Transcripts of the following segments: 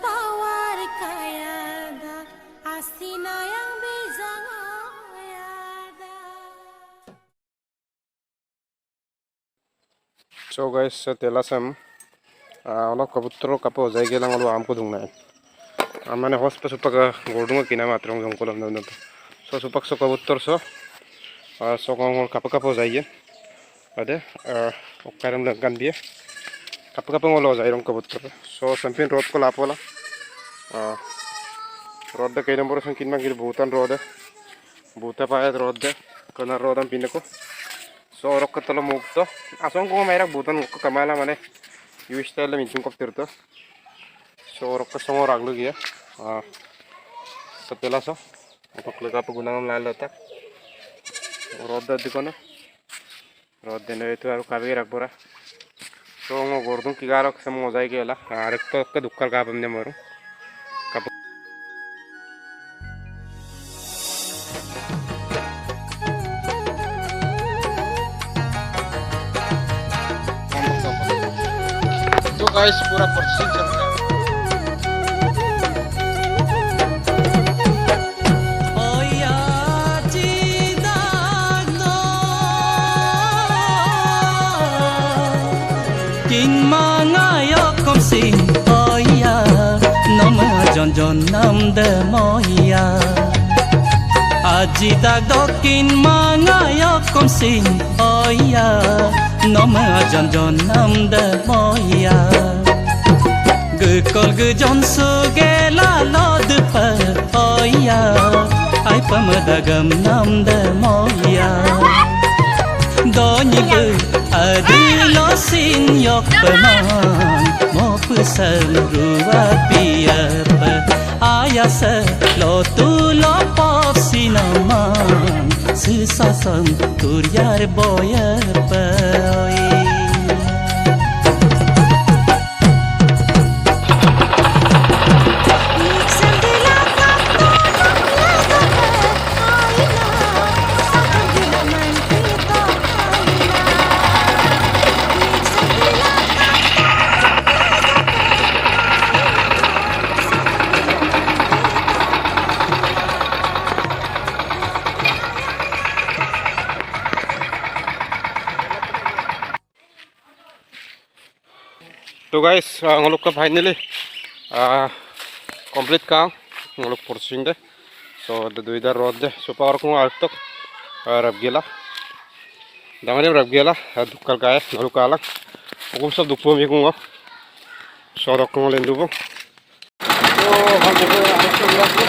tawar kayada asina yang bijang ayada. So guys, setelah ono kabutro kapo jai gelang olo amko dungnai. Amane hospa supak gordunga kina matrong jongkolam dam. So supak so kabutro so kongol kapo jai ye. Ade okaram langkan dia. Kapo ngolo jai rong kabutro. So sampin road ko lapola. Road da kainam boro sangkin mangir butan road. Buta payat road da. Kena road am pinako. So orok ketelo mukto. Asong ko mayrak butan ko kamala mane. Yu style mintum koptirto. So orok ka songo raglu gia. Setelah so untuk lega penggunaan lalu tak. Roda di kono. Roda itu harus kabe rakbora. So ngo gordung kigarok semua jai gela. Arek to ke dukkal kapamnya maru. So guys, pura persing sampai. King mangayo kom sing oya nama jon jon nam de moya aji dag dokin mangayo kom sing oya nama jon jon nam de moya gu kol gu jon su gela lod pa oya ai pamadagam nam de moya Donyi gu adilo sin yok peman mo pesan ruat biar ayasa lo tu lo pop sinaman sisasam kuryar boyar pai So guys, ngeluk ke finally complete kang ngeluk pursing deh. So the duida road deh. So power kung altok rab gila. Damane rab gila dukkal kaya ngeluk kalak. Hukum sab dukpo mi kung so rok kung lendu bong. So hamde ko altok lagi.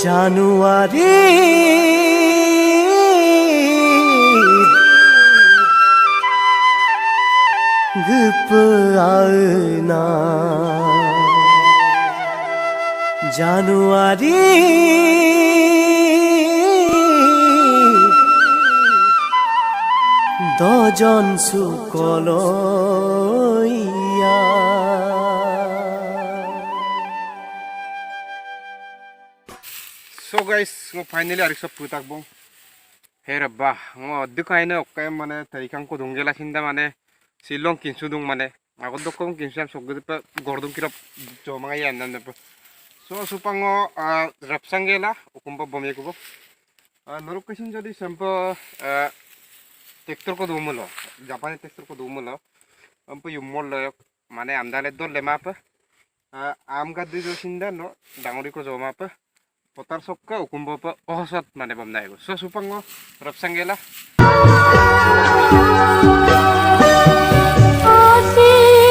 Januari gepeauna Januari dojon sukoloya So guys, ngo finally arik sab putak bong. Hey rabba, ngo dukai na okay mane tarikang ko dunggela sinda mane silong kinsudung mane. Ako dokong kinsam soged pa gordong kirap jo mga yan nan pa. So supang ngo rapsanggela ukumpa bomye ko bo. Norok kasin jadi sampa tektor ko dumulo. Japan tektor ko dumulo. Ampo yumol lo mane amdale dol le mapa. Am gaddu jo sinda no dangori ko jo mapa. Potar sokka ukumbo pa ohsat mane bamnai go. So supang ngo rapsanggela. Asih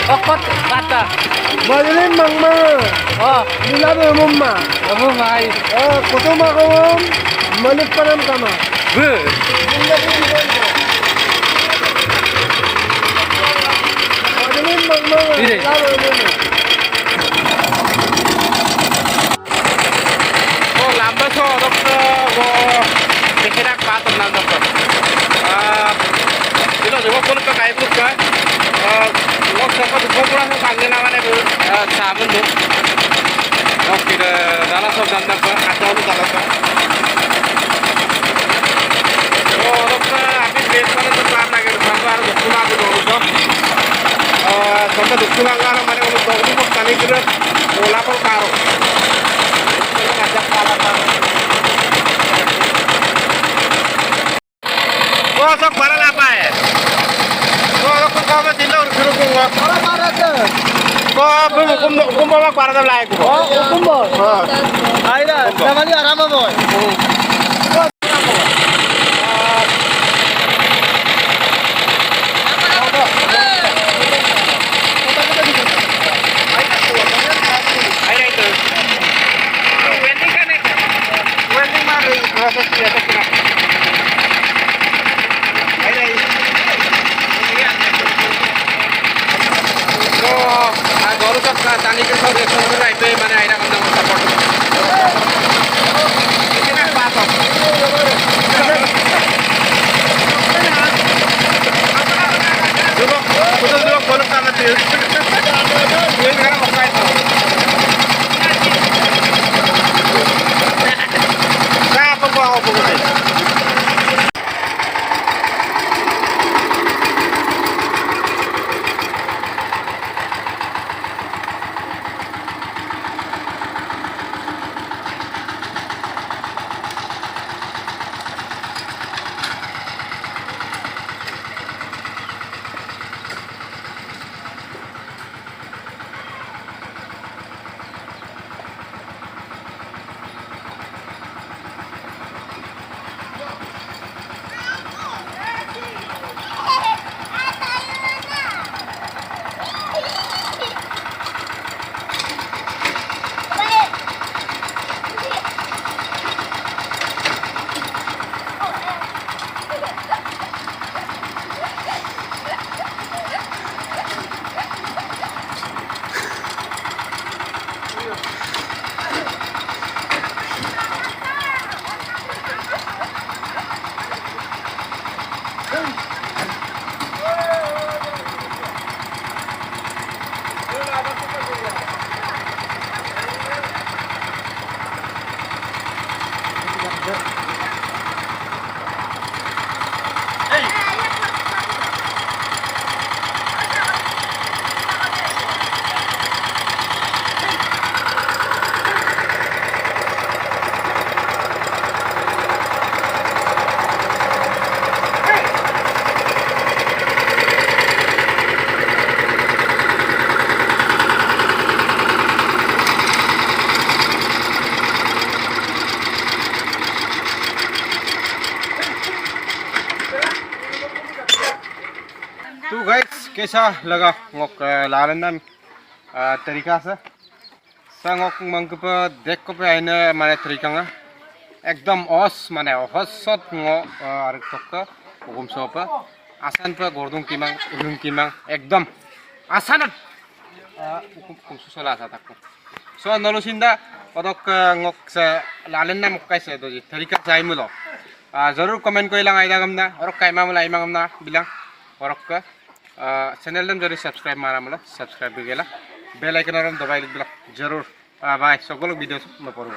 Okot kata. Madaling mangmang. Oh, Nilabi umumma. kamu mai. Kutuma kawam. Manik panam kama. Bu. Madaling mangmang. Dire. Nilabi umumma. Oh, lamba so dokter. Oh, behirak patung nang dokter. Ilo juga pun ke kayu juga. Lo siapa tuh kurang panggil namanya bu. Sabun tuh. Oke, dalam soal dan ada lu dalam soal. Oh, dokter, habis besok itu plan lagi sampai harus pulang ke dokter. Sampai dokter nggak mana untuk dokter pun kali itu bola pun karo. Ini ngajak kala karo. Oh, sok barang apa ya? Oh, dokter kamu tidak urus urus gua. Barang barang tuh. Kok hukum bawa para layak kok. Oh, kumbol. Aida, namanya arama boy. Aida itu. Wedding kan itu. Wedding mah rasa biasa kena. Aida itu. Oh, baru tak tani ke saudara saudara itu mana Aida kena support. Ini nak apa? Dulu, betul dulu boleh kamu tuh. Gue sekarang mau kain tuh. Saya apa mau pokoknya. तो guys कैसा लगा ngok lalan तरीका से ngok mang ko देख को पे आइने माने तरीका nga एकदम os माने hosot ngo ar tokka hukum sopa asan pa gordong kimang ulung kimang एकदम asanat hukum susala sa takko so nolo sinda odok ngok sa lalan na mukai sa doji तरीका sai mulo जरूर comment कोई lung आइदा गमना और कायमा मला इमा गमना बिलां और का चैनल दम जरूर सब्सक्राइब मारा मला सब्सक्राइब भी गेला बेल आइकन और दबाई बिला जरूर बाय सकल वीडियो में पड़ो।